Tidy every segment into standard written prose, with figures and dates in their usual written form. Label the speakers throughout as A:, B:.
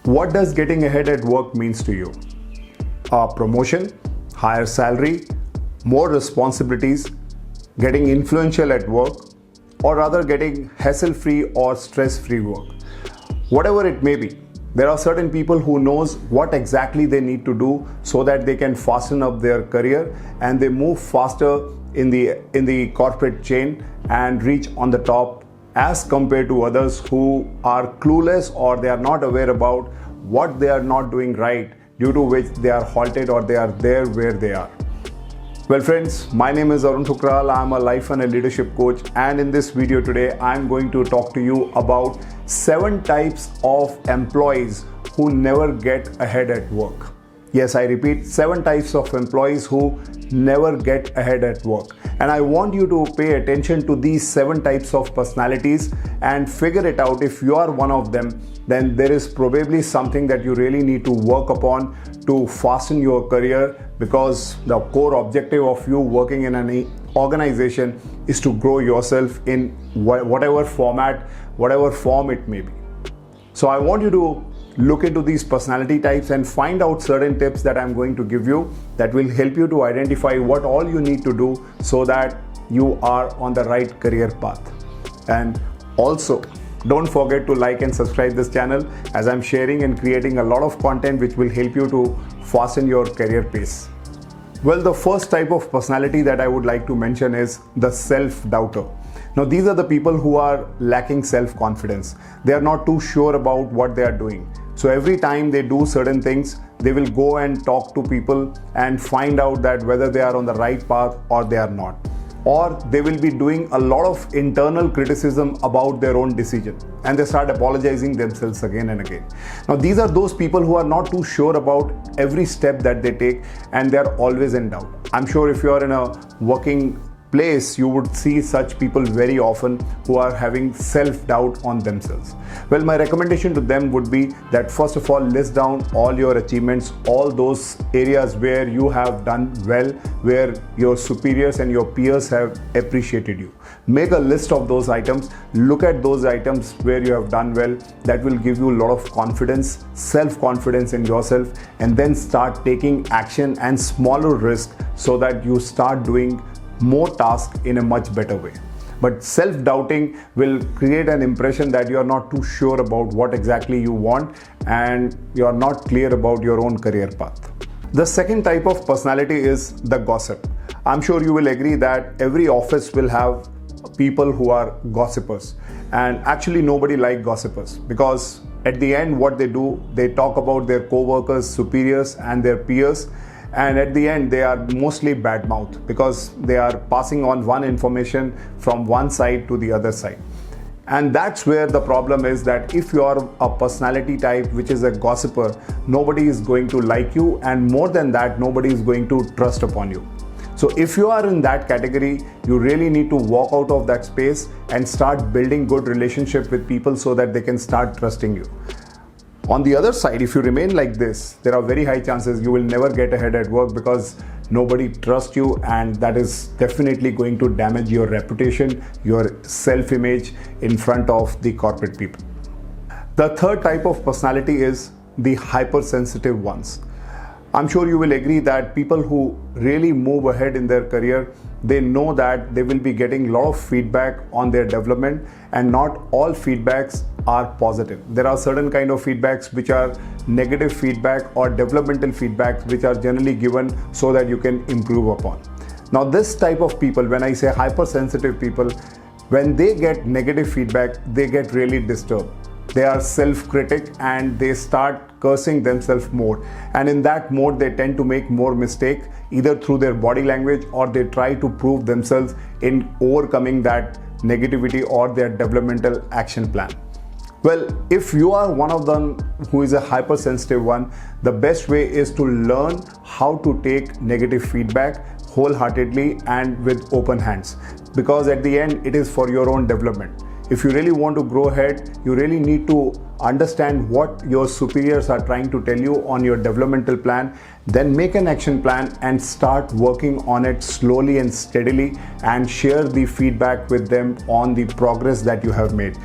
A: What does getting ahead at work means to you? A promotion, higher salary, more responsibilities, getting influential at work, or rather getting hassle-free or stress-free work. Whatever it may be, there are certain people who knows what exactly they need to do so that they can fasten up their career and they move faster in the corporate chain and reach on the top as compared to others who are clueless or they are not aware about what they are not doing right, due to which they are halted or they are there where they are. Well friends, my name is Arun Thukral. I am a life and a leadership coach, and in this video today I am going to talk to you about 7 types of employees who never get ahead at work. Yes, I repeat, 7 types of employees who never get ahead at work. And I want you to pay attention to these 7 types of personalities and figure it out. If you are one of them, then there is probably something that you really need to work upon to fasten your career, because the core objective of you working in an organization is to grow yourself in whatever format, whatever form it may be. So I want you to look into these personality types and find out certain tips that I'm going to give you that will help you to identify what all you need to do so that you are on the right career path. And also, don't forget to like and subscribe this channel, as I'm sharing and creating a lot of content which will help you to fasten your career pace. Well, the first type of personality that I would like to mention is the self-doubter. Now, these are the people who are lacking self-confidence. They are not too sure about what they are doing. So every time they do certain things, they will go and talk to people and find out that whether they are on the right path or they are not. Or they will be doing a lot of internal criticism about their own decision, and they start apologizing themselves again and again. Now, these are those people who are not too sure about every step that they take, and they are always in doubt. I'm sure if you are in a working place, you would see such people very often who are having self-doubt on themselves. Well, my recommendation to them would be that first of all, list down all your achievements, all those areas where you have done well, where your superiors and your peers have appreciated you. Make a list of those items, look at those items where you have done well. That will give you a lot of confidence, self-confidence in yourself, and then start taking action and smaller risk so that you start doing more tasks in a much better way. But self-doubting will create an impression that you are not too sure about what exactly you want and you are not clear about your own career path. The second type of personality is the gossip. I'm sure you will agree that every office will have people who are gossipers, and actually nobody likes gossipers, because at the end what they do, they talk about their co-workers, superiors and their peers, and at the end they are mostly bad mouth because they are passing on one information from one side to the other side. And that's where the problem is, that if you are a personality type which is a gossiper, nobody is going to like you, and more than that, nobody is going to trust upon you. So if you are in that category, you really need to walk out of that space and start building good relationship with people so that they can start trusting you. On the other side, if you remain like this, there are very high chances you will never get ahead at work, because nobody trusts you, and that is definitely going to damage your reputation, your self-image in front of the corporate people. The third type of personality is the hypersensitive ones. I'm sure you will agree that people who really move ahead in their career, they know that they will be getting a lot of feedback on their development, and not all feedbacks are positive. There are certain kind of feedbacks which are negative feedback or developmental feedbacks which are generally given so that you can improve upon. Now, this type of people, when I say hypersensitive people, when they get negative feedback, they get really disturbed. They are self-critic and they start cursing themselves more, and in that mode they tend to make more mistake, either through their body language, or they try to prove themselves in overcoming that negativity or their developmental action plan. Well, if you are one of them who is a hypersensitive one, the best way is to learn how to take negative feedback wholeheartedly and with open hands, because at the end it is for your own development. If you really want to grow ahead, you really need to understand what your superiors are trying to tell you on your developmental plan, then make an action plan and start working on it slowly and steadily, and share the feedback with them on the progress that you have made.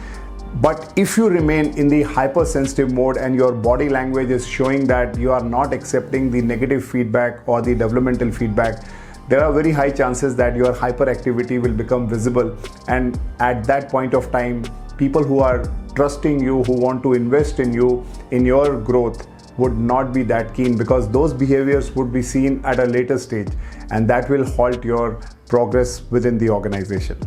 A: But if you remain in the hypersensitive mode and your body language is showing that you are not accepting the negative feedback or the developmental feedback, there are very high chances that your hyperactivity will become visible. And at that point of time, people who are trusting you, who want to invest in you, in your growth, would not be that keen, because those behaviors would be seen at a later stage, and that will halt your progress within the organization.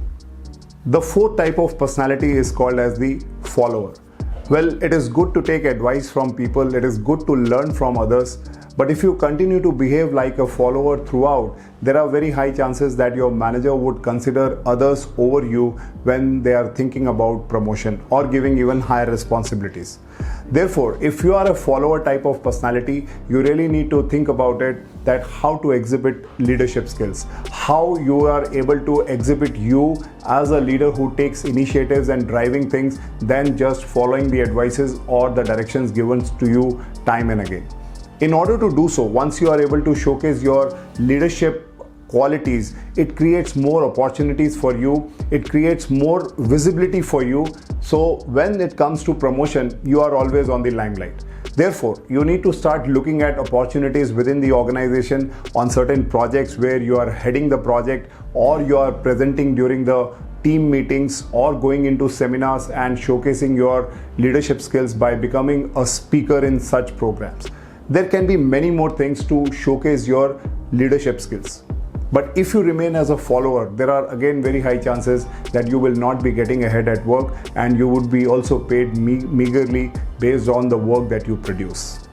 A: The fourth type of personality is called as the follower. Well, it is good to take advice from people, it is good to learn from others, but if you continue to behave like a follower throughout, there are very high chances that your manager would consider others over you when they are thinking about promotion or giving even higher responsibilities. Therefore, if you are a follower type of personality, you really need to think about it, that how to exhibit leadership skills, how you are able to exhibit you as a leader who takes initiatives and driving things than just following the advices or the directions given to you time and again. In order to do so, once you are able to showcase your leadership qualities, it creates more opportunities for you, it creates more visibility for you. So when it comes to promotion, you are always on the limelight. Therefore, you need to start looking at opportunities within the organization on certain projects where you are heading the project, or you are presenting during the team meetings, or going into seminars and showcasing your leadership skills by becoming a speaker in such programs. There can be many more things to showcase your leadership skills. But if you remain as a follower, there are again very high chances that you will not be getting ahead at work, and you would be also paid meagerly based on the work that you produce.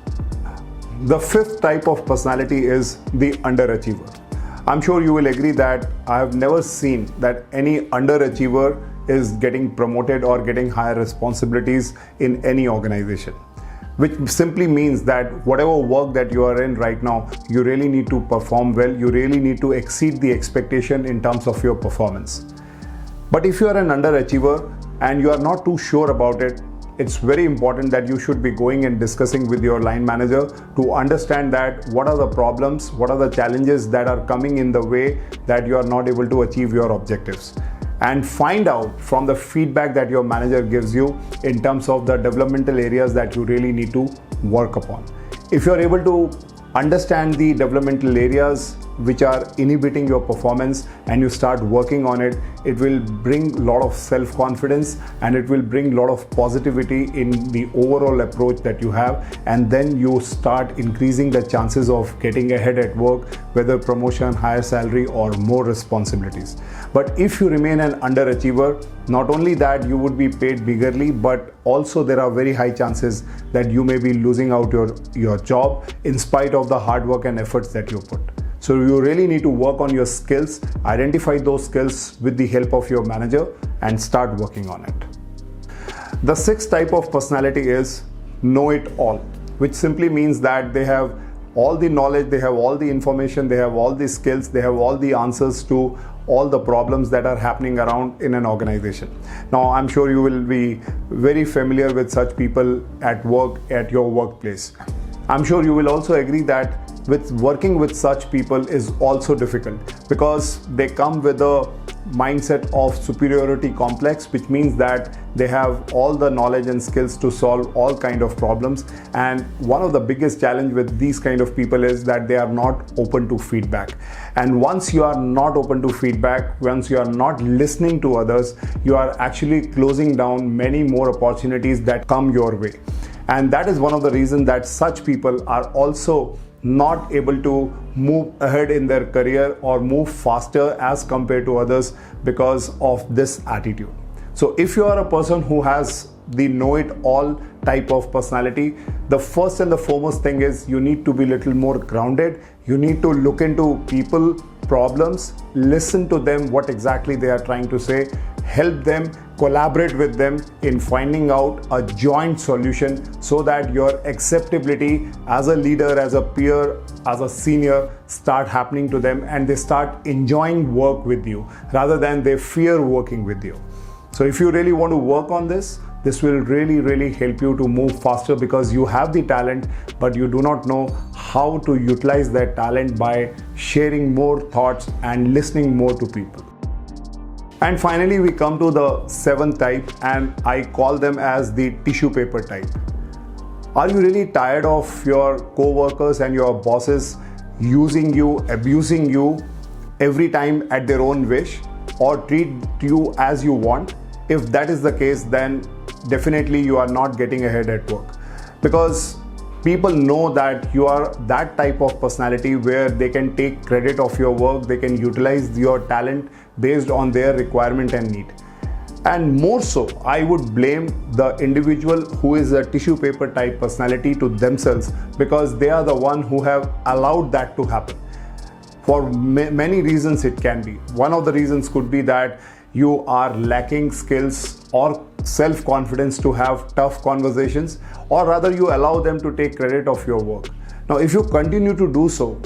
A: The fifth type of personality is the underachiever. I'm sure you will agree that I have never seen that any underachiever is getting promoted or getting higher responsibilities in any organization, which simply means that whatever work that you are in right now, you really need to perform well, you really need to exceed the expectation in terms of your performance. But if you are an underachiever and you are not too sure about it, it's very important that you should be going and discussing with your line manager to understand that what are the problems, what are the challenges that are coming in the way that you are not able to achieve your objectives, and find out from the feedback that your manager gives you in terms of the developmental areas that you really need to work upon. If you are able to understand the developmental areas which are inhibiting your performance and you start working on it, it will bring a lot of self-confidence and it will bring a lot of positivity in the overall approach that you have, and then you start increasing the chances of getting ahead at work, whether promotion, higher salary or more responsibilities. But if you remain an underachiever, not only that you would be paid meagerly, but also there are very high chances that you may be losing out your job in spite of the hard work and efforts that you put. So you really need to work on your skills, identify those skills with the help of your manager and start working on it. The sixth type of personality is know-it-all, which simply means that they have all the knowledge, they have all the information, they have all the skills, they have all the answers to all the problems that are happening around in an organization. Now, I'm sure you will be very familiar with such people at work, at your workplace. I'm sure you will also agree that working with such people is also difficult, because they come with a mindset of superiority complex, which means that they have all the knowledge and skills to solve all kind of problems. And one of the biggest challenge with these kind of people is that they are not open to feedback. And once you are not open to feedback, once you are not listening to others, you are actually closing down many more opportunities that come your way. And that is one of the reasons that such people are also not able to move ahead in their career or move faster as compared to others because of this attitude. So if you are a person who has the know-it-all type of personality, the first and the foremost thing is you need to be a little more grounded. You need to look into people, problems, listen to them, what exactly they are trying to say, help them, collaborate with them in finding out a joint solution, so that your acceptability as a leader, as a peer, as a senior start happening to them, and they start enjoying work with you rather than they fear working with you. So if you really want to work on this will really help you to move faster, because you have the talent but you do not know how to utilize that talent by sharing more thoughts and listening more to people. And finally, we come to the seventh type, and I call them as the tissue paper type. Are you really tired of your co-workers and your bosses using you, abusing you every time at their own wish, or treat you as you want? If that is the case, then definitely you are not getting ahead at work, because people know that you are that type of personality where they can take credit of your work, they can utilize your talent based on their requirement and need. And more so, I would blame the individual who is a tissue paper type personality to themselves, because they are the one who have allowed that to happen. For many reasons it can be. One of the reasons could be that you are lacking skills or self-confidence to have tough conversations, or rather you allow them to take credit of your work. Now, if you continue to do so,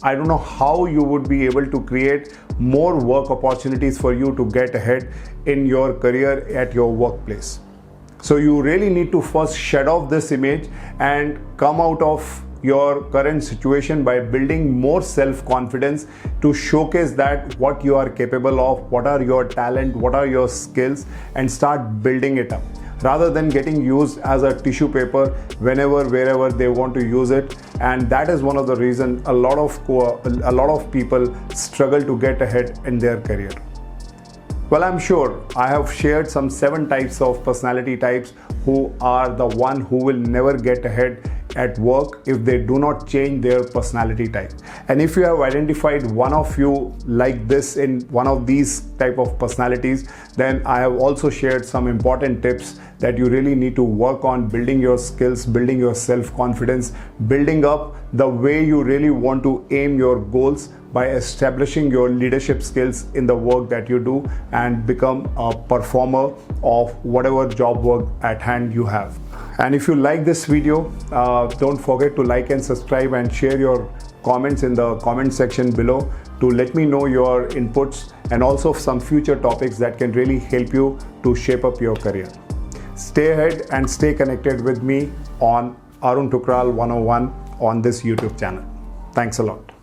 A: I don't know how you would be able to create more work opportunities for you to get ahead in your career at your workplace. So you really need to first shed off this image and come out of your current situation by building more self-confidence to showcase that what you are capable of, what are your talent, what are your skills, and start building it up, rather than getting used as a tissue paper whenever, wherever they want to use it. And that is one of the reasons a lot of people struggle to get ahead in their career. Well, I'm sure I have shared some 7 types of personality types who are the one who will never get ahead at work if they do not change their personality type. And if you have identified one of you like this in one of these type of personalities, then I have also shared some important tips that you really need to work on building your skills, building your self-confidence, building up the way you really want to aim your goals by establishing your leadership skills in the work that you do and become a performer of whatever job work at hand you have. And if you like this video, don't forget to like and subscribe and share your comments in the comment section below to let me know your inputs and also some future topics that can really help you to shape up your career. Stay ahead and stay connected with me on Arun Thukral 101 on this YouTube channel. Thanks a lot.